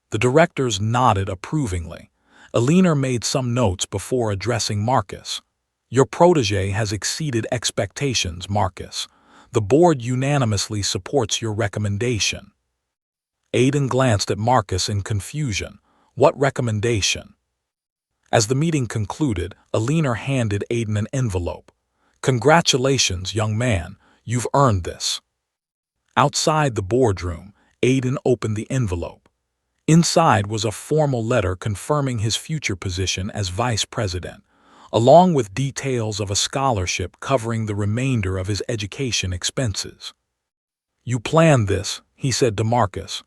The directors nodded approvingly. Alina made some notes before addressing Marcus. "Your protege has exceeded expectations, Marcus. The board unanimously supports your recommendation." Aiden glanced at Marcus in confusion. What recommendation? As the meeting concluded, Alina handed Aiden an envelope. "Congratulations, young man. You've earned this." Outside the boardroom, Aiden opened the envelope. Inside was a formal letter confirming his future position as vice president, along with details of a scholarship covering the remainder of his education expenses. "You planned this," he said to Marcus.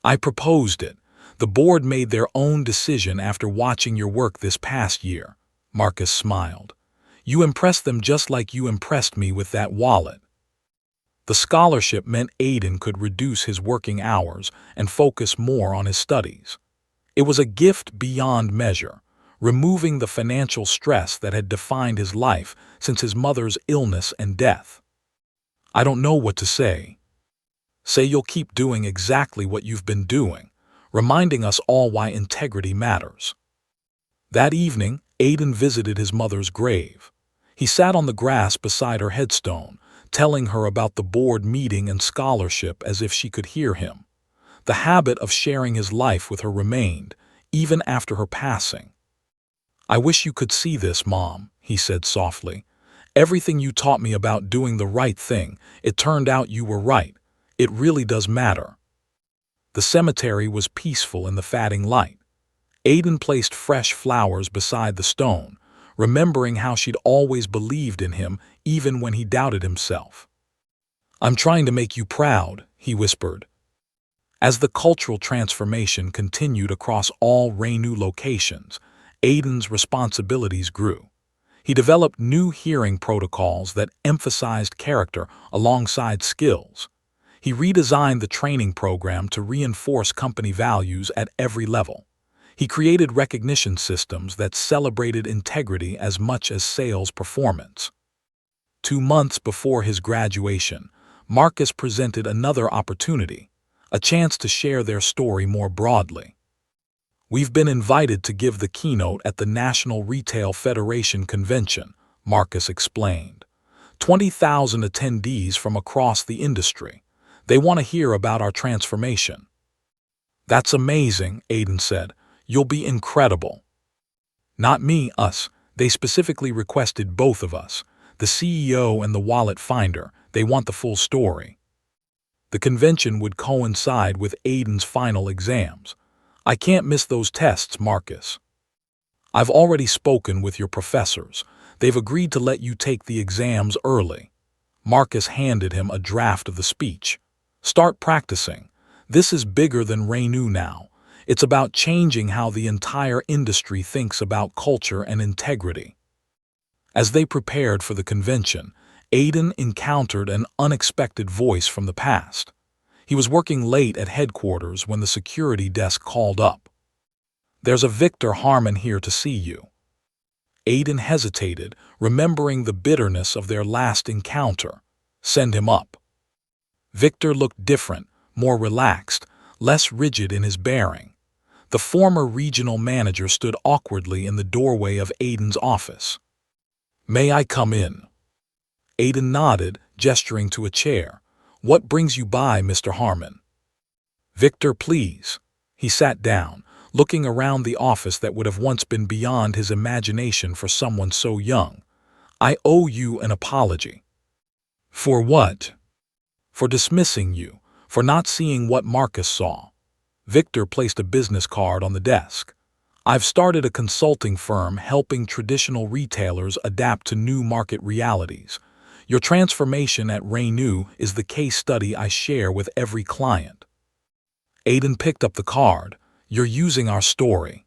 "I proposed it. The board made their own decision after watching your work this past year." Marcus smiled. "You impressed them just like you impressed me with that wallet." The scholarship meant Aiden could reduce his working hours and focus more on his studies. It was a gift beyond measure, removing the financial stress that had defined his life since his mother's illness and death. "I don't know what to say." "Say you'll keep doing exactly what you've been doing, reminding us all why integrity matters." That evening, Aiden visited his mother's grave. He sat on the grass beside her headstone, telling her about the board meeting and scholarship as if she could hear him. The habit of sharing his life with her remained, even after her passing. "I wish you could see this, Mom," he said softly. "Everything you taught me about doing the right thing, it turned out you were right. It really does matter." The cemetery was peaceful in the fading light. Aiden placed fresh flowers beside the stone, remembering how she'd always believed in him even when he doubted himself. "I'm trying to make you proud," he whispered. As the cultural transformation continued across all Renew locations, Aiden's responsibilities grew. He developed new hearing protocols that emphasized character alongside skills. He redesigned the training program to reinforce company values at every level. He created recognition systems that celebrated integrity as much as sales performance. 2 months before his graduation, Marcus presented another opportunity, a chance to share their story more broadly. "We've been invited to give the keynote at the National Retail Federation Convention," Marcus explained. 20,000 attendees from across the industry. They want to hear about our transformation." "That's amazing," Aiden said. "You'll be incredible." "Not me, us. They specifically requested both of us, the CEO and the wallet finder. They want the full story." The convention would coincide with Aiden's final exams. "I can't miss those tests, Marcus." "I've already spoken with your professors. They've agreed to let you take the exams early. Marcus handed him a draft of the speech. Start practicing. This is bigger than Renew now. It's about changing how the entire industry thinks about culture and integrity. As they prepared for the convention, Aiden encountered an unexpected voice from the past. He was working late at headquarters when the security desk called up. "There's a Victor Harmon here to see you." Aiden hesitated, remembering the bitterness of their last encounter. "Send him up." Victor looked different, more relaxed, less rigid in his bearing. The former regional manager stood awkwardly in the doorway of Aiden's office. "May I come in?" Aiden nodded, gesturing to a chair. "What brings you by, Mr. Harmon?" "Victor, please." He sat down, looking around the office that would have once been beyond his imagination for someone so young. "I owe you an apology." "For what?" "For dismissing you, for not seeing what Marcus saw." Victor placed a business card on the desk. "I've started a consulting firm helping traditional retailers adapt to new market realities. Your transformation at Renew is the case study I share with every client." Aiden picked up the card. "You're using our story."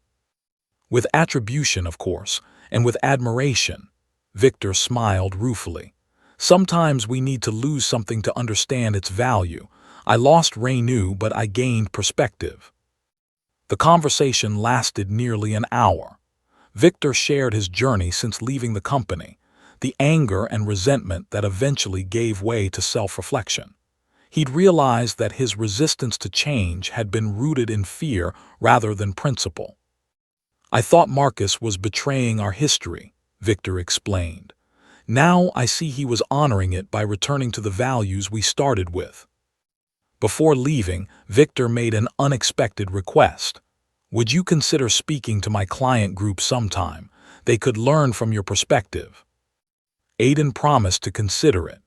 "With attribution, of course, and with admiration." Victor smiled ruefully. "Sometimes we need to lose something to understand its value. I lost Renew, but I gained perspective." The conversation lasted nearly an hour. Victor shared his journey since leaving the company, the anger and resentment that eventually gave way to self-reflection. He'd realized that his resistance to change had been rooted in fear rather than principle. "I thought Marcus was betraying our history," Victor explained. "Now I see he was honoring it by returning to the values we started with." Before leaving, Victor made an unexpected request. "Would you consider speaking to my client group sometime? They could learn from your perspective." Aiden promised to consider it.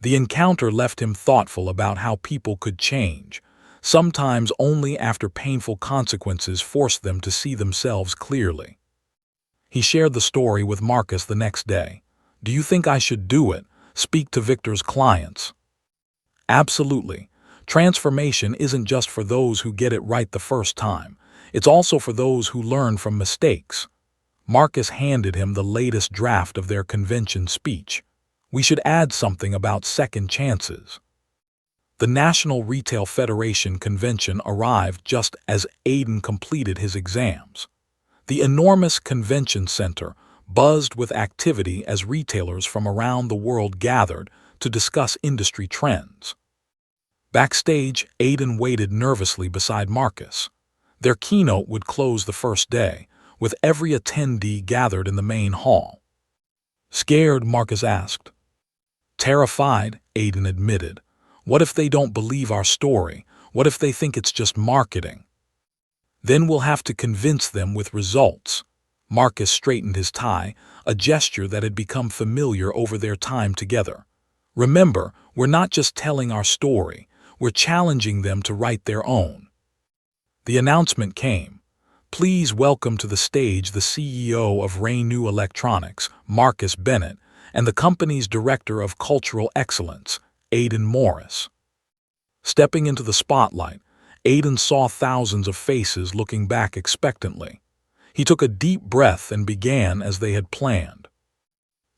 The encounter left him thoughtful about how people could change, sometimes only after painful consequences forced them to see themselves clearly. He shared the story with Marcus the next day. "Do you think I should do it? Speak to Victor's clients?" "Absolutely. Transformation isn't just for those who get it right the first time. It's also for those who learn from mistakes." Marcus handed him the latest draft of their convention speech. "We should add something about second chances." The National Retail Federation convention arrived just as Aiden completed his exams. The enormous convention center buzzed with activity as retailers from around the world gathered to discuss industry trends. Backstage, Aiden waited nervously beside Marcus. Their keynote would close the first day, with every attendee gathered in the main hall. "Scared?" Marcus asked. "Terrified," Aiden admitted. "What if they don't believe our story? What if they think it's just marketing?" "Then we'll have to convince them with results." Marcus straightened his tie, a gesture that had become familiar over their time together. "Remember, we're not just telling our story, we're challenging them to write their own." The announcement came. "Please welcome to the stage the CEO of Renew Electronics, Marcus Bennett, and the company's Director of Cultural Excellence, Aiden Morris." Stepping into the spotlight, Aiden saw thousands of faces looking back expectantly. He took a deep breath and began as they had planned.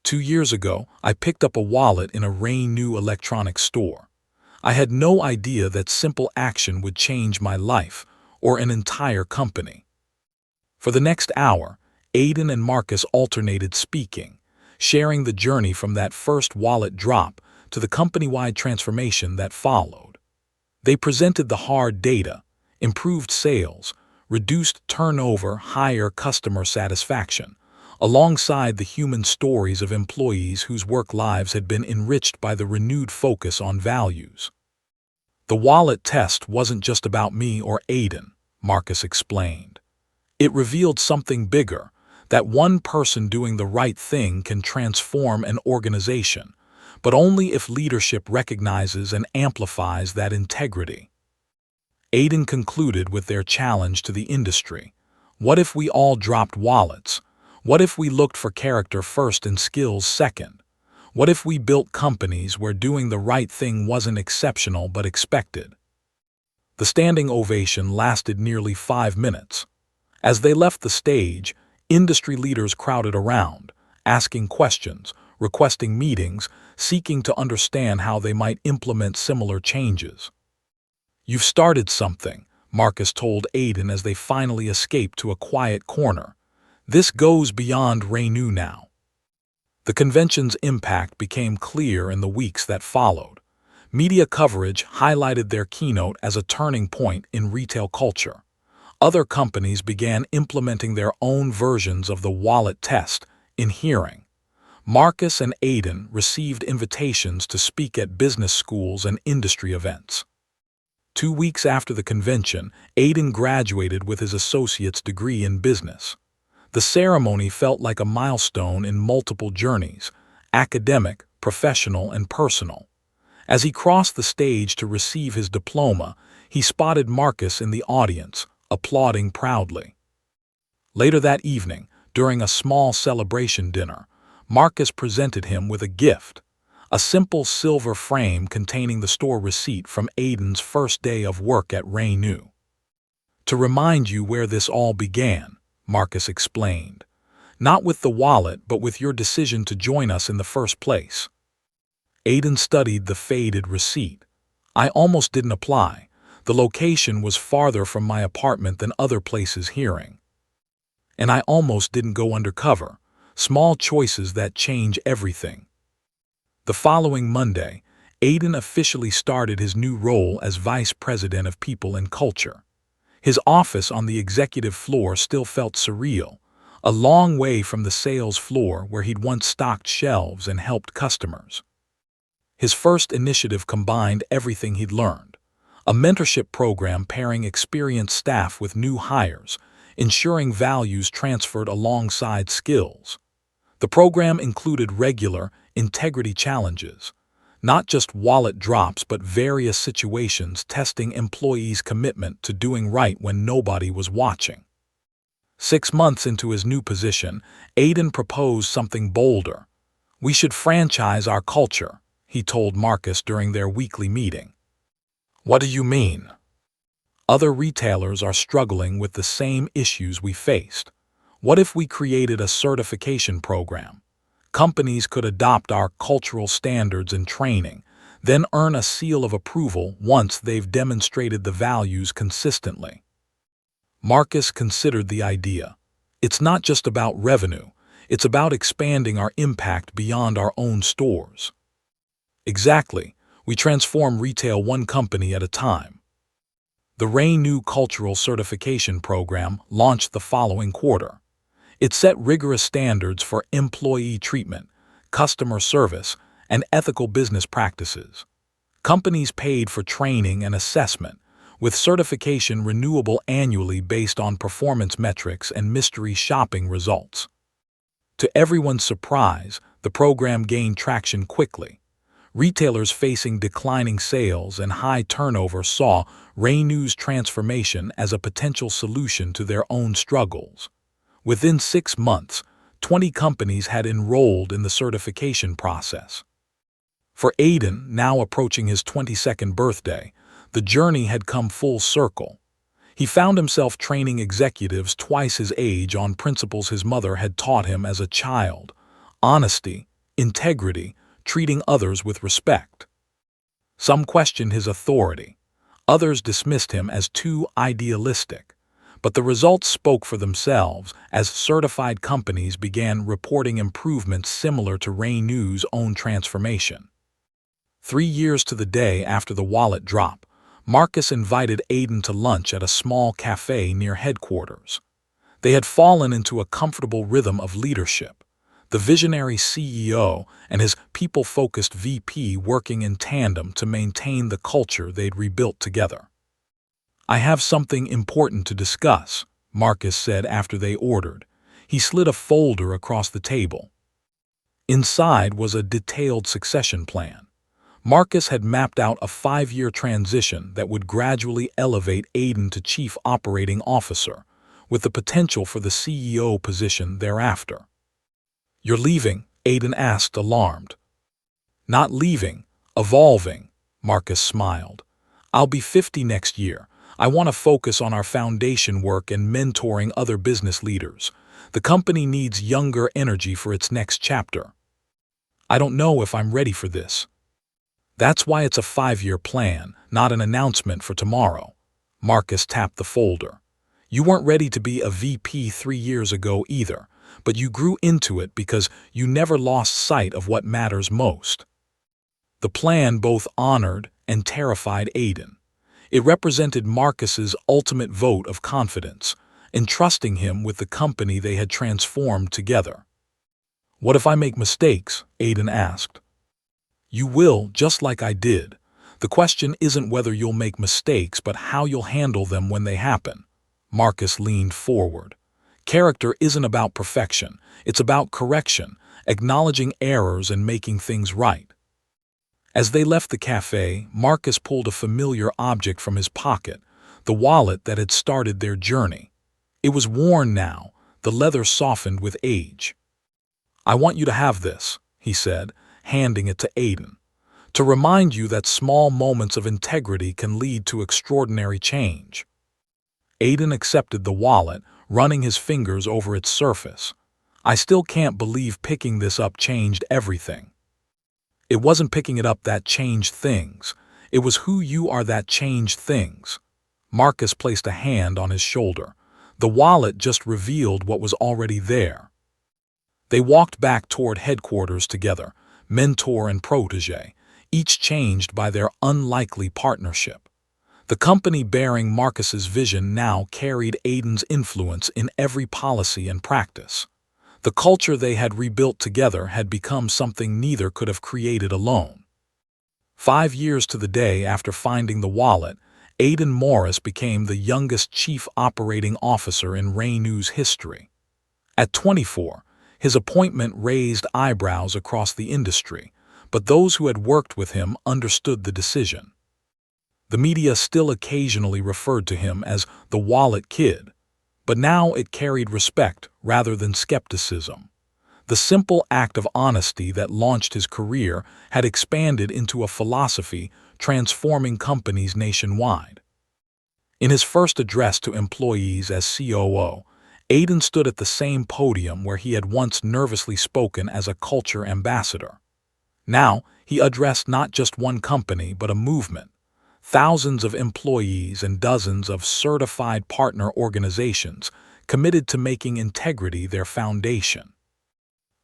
2 years ago, I picked up a wallet in a Renew electronics store. I had no idea that simple action would change my life or an entire company." For the next hour, Aiden and Marcus alternated speaking, sharing the journey from that first wallet drop to the company-wide transformation that followed. They presented the hard data, improved sales, reduced turnover, higher customer satisfaction, alongside the human stories of employees whose work lives had been enriched by the renewed focus on values. "The wallet test wasn't just about me or Aiden," Marcus explained. "It revealed something bigger, that one person doing the right thing can transform an organization, but only if leadership recognizes and amplifies that integrity." Aiden concluded with their challenge to the industry. "What if we all dropped wallets? What if we looked for character first and skills second? What if we built companies where doing the right thing wasn't exceptional but expected? The standing ovation lasted nearly 5 minutes. As they left the stage, industry leaders crowded around, asking questions, requesting meetings, seeking to understand how they might implement similar changes. "You've started something," Marcus told Aiden as they finally escaped to a quiet corner. "This goes beyond Renew now." The convention's impact became clear in the weeks that followed. Media coverage highlighted their keynote as a turning point in retail culture. Other companies began implementing their own versions of the wallet test in hearing. Marcus and Aiden received invitations to speak at business schools and industry events. 2 weeks after the convention, Aiden graduated with his associate's degree in business. The ceremony felt like a milestone in multiple journeys: academic, professional, and personal. As he crossed the stage to receive his diploma, he spotted Marcus in the audience, applauding proudly. Later that evening, during a small celebration dinner, Marcus presented him with a gift: a simple silver frame containing the store receipt from Aiden's first day of work at Renew. "To remind you where this all began," Marcus explained. "Not with the wallet, but with your decision to join us in the first place." Aiden studied the faded receipt. "I almost didn't apply. The location was farther from my apartment than other places hearing. And I almost didn't go undercover. Small choices that change everything." The following Monday, Aiden officially started his new role as Vice President of People and Culture. His office on the executive floor still felt surreal, a long way from the sales floor where he'd once stocked shelves and helped customers. His first initiative combined everything he'd learned: a mentorship program pairing experienced staff with new hires, ensuring values transferred alongside skills. The program included regular integrity challenges, not just wallet drops but various situations testing employees' commitment to doing right when nobody was watching. 6 months into his new position, Aiden proposed something bolder. "We should franchise our culture," he told Marcus during their weekly meeting. "What do you mean?" "Other retailers are struggling with the same issues we faced. What if we created a certification program? Companies could adopt our cultural standards and training, then earn a seal of approval once they've demonstrated the values consistently." Marcus considered the idea. "It's not just about revenue, it's about expanding our impact beyond our own stores." "Exactly. We transform retail one company at a time." The Renew Cultural Certification Program launched the following quarter. It set rigorous standards for employee treatment, customer service, and ethical business practices. Companies paid for training and assessment, with certification renewable annually based on performance metrics and mystery shopping results. To everyone's surprise, the program gained traction quickly. Retailers facing declining sales and high turnover saw Renew's transformation as a potential solution to their own struggles. Within 6 months, 20 companies had enrolled in the certification process. For Aiden, now approaching his 22nd birthday, the journey had come full circle. He found himself training executives twice his age on principles his mother had taught him as a child: honesty, integrity, treating others with respect. Some questioned his authority. Others dismissed him as too idealistic. But the results spoke for themselves as certified companies began reporting improvements similar to Renew's own transformation. 3 years to the day after the wallet drop, Marcus invited Aiden to lunch at a small cafe near headquarters. They had fallen into a comfortable rhythm of leadership, the visionary CEO and his people-focused VP working in tandem to maintain the culture they'd rebuilt together. "I have something important to discuss," Marcus said after they ordered. He slid a folder across the table. Inside was a detailed succession plan. Marcus had mapped out a 5-year transition that would gradually elevate Aiden to Chief Operating Officer, with the potential for the CEO position thereafter. "You're leaving?" Aiden asked, alarmed. "Not leaving, evolving," Marcus smiled. "I'll be 50 next year. I want to focus on our foundation work and mentoring other business leaders. The company needs younger energy for its next chapter. I don't know if I'm ready for this." "That's why it's a 5-year plan, not an announcement for tomorrow." Marcus tapped the folder. "You weren't ready to be a VP 3 years ago either, but you grew into it because you never lost sight of what matters most." The plan both honored and terrified Aiden. It represented Marcus's ultimate vote of confidence, entrusting him with the company they had transformed together. "What if I make mistakes?" Aiden asked. "You will, just like I did. The question isn't whether you'll make mistakes, but how you'll handle them when they happen." Marcus leaned forward. "Character isn't about perfection. It's about correction, acknowledging errors and making things right." As they left the cafe, Marcus pulled a familiar object from his pocket, the wallet that had started their journey. It was worn now, the leather softened with age. "I want you to have this," he said, handing it to Aiden, "to remind you that small moments of integrity can lead to extraordinary change." Aiden accepted the wallet, running his fingers over its surface. "I still can't believe picking this up changed everything." "It wasn't picking it up that changed things. It was who you are that changed things." Marcus placed a hand on his shoulder. The wallet just revealed what was already there. They walked back toward headquarters together, mentor and protege, each changed by their unlikely partnership. The company bearing Marcus's vision now carried Aiden's influence in every policy and practice. The culture they had rebuilt together had become something neither could have created alone. 5 years to the day after finding the wallet, Aiden Morris became the youngest chief operating officer in Raynew's history. At 24, his appointment raised eyebrows across the industry, but those who had worked with him understood the decision. The media still occasionally referred to him as the Wallet Kid, but now it carried respect rather than skepticism. The simple act of honesty that launched his career had expanded into a philosophy transforming companies nationwide. In his first address to employees as COO, Aiden stood at the same podium where he had once nervously spoken as a culture ambassador. Now, he addressed not just one company but a movement. Thousands of employees and dozens of certified partner organizations committed to making integrity their foundation.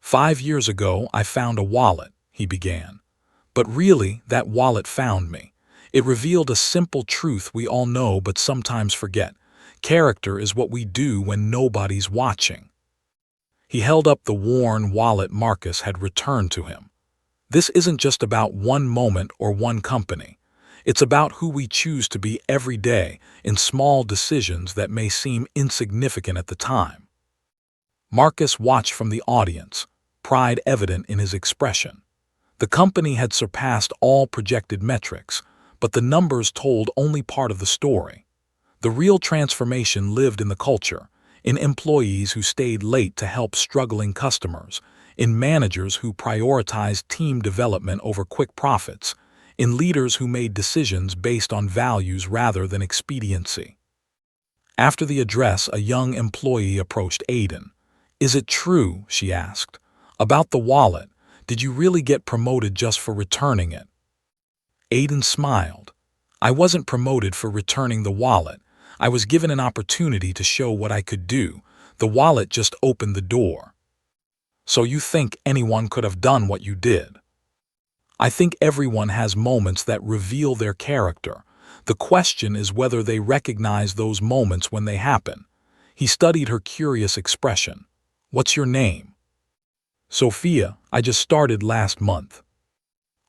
5 years ago, I found a wallet, he began. But really, that wallet found me. It revealed a simple truth we all know but sometimes forget. Character is what we do when nobody's watching. He held up the worn wallet Marcus had returned to him. This isn't just about one moment or one company. It's about who we choose to be every day in small decisions that may seem insignificant at the time. Marcus watched from the audience, pride evident in his expression. The company had surpassed all projected metrics, but the numbers told only part of the story. The real transformation lived in the culture, in employees who stayed late to help struggling customers, in managers who prioritized team development over quick profits, in leaders who made decisions based on values rather than expediency. After the address, a young employee approached Aiden. "Is it true," she asked, "about the wallet? Did you really get promoted just for returning it?" Aiden smiled. "I wasn't promoted for returning the wallet. I was given an opportunity to show what I could do. The wallet just opened the door." "So you think anyone could have done what you did?" "I think everyone has moments that reveal their character. The question is whether they recognize those moments when they happen." He studied her curious expression. "What's your name?" "Sophia. I just started last month."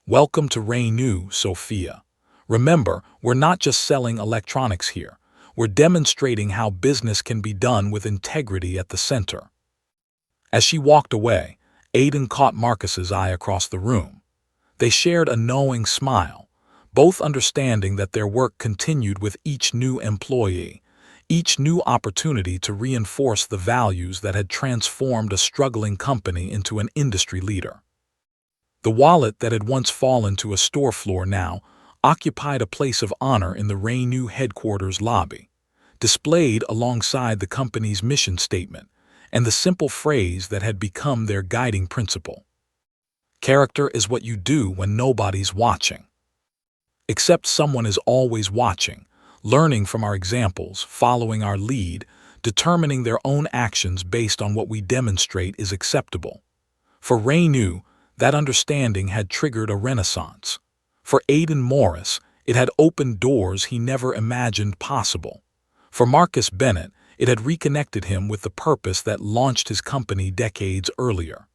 "Welcome to Raynew, Sophia. Remember, we're not just selling electronics here. We're demonstrating how business can be done with integrity at the center." As she walked away, Aiden caught Marcus's eye across the room. They shared a knowing smile, both understanding that their work continued with each new employee. each new opportunity to reinforce the values that had transformed a struggling company into an industry leader. The wallet that had once fallen to a store floor now occupied a place of honor in the Renew headquarters lobby, displayed alongside the company's mission statement and the simple phrase that had become their guiding principle. Character is what you do when nobody's watching. Except someone is always watching, learning from our examples, following our lead, determining their own actions based on what we demonstrate is acceptable. For Renew, that understanding had triggered a renaissance. For Aidan Morris, it had opened doors he never imagined possible. For Marcus Bennett, it had reconnected him with the purpose that launched his company decades earlier.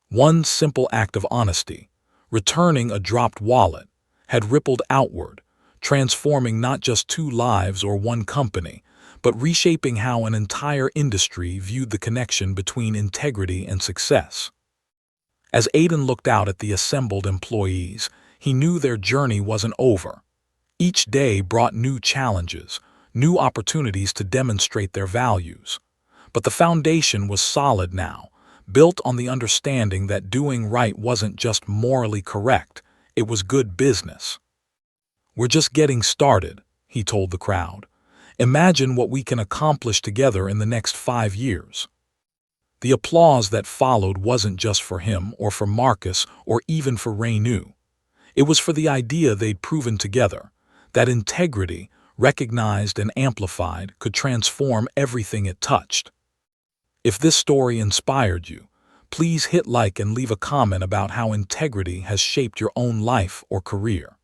One simple act of honesty, returning a dropped wallet, had rippled outward, transforming not just 2 lives or 1 company, but reshaping how an entire industry viewed the connection between integrity and success. As Aidan looked out at the assembled employees, he knew their journey wasn't over. Each day brought new challenges, new opportunities to demonstrate their values. But the foundation was solid now, built on the understanding that doing right wasn't just morally correct, it was good business. "We're just getting started," he told the crowd. "Imagine what we can accomplish together in the next 5 years." The applause that followed wasn't just for him or for Marcus or even for Renew. It was for the idea they'd proven together, that integrity, recognized and amplified, could transform everything it touched. If this story inspired you, please hit like and leave a comment about how integrity has shaped your own life or career.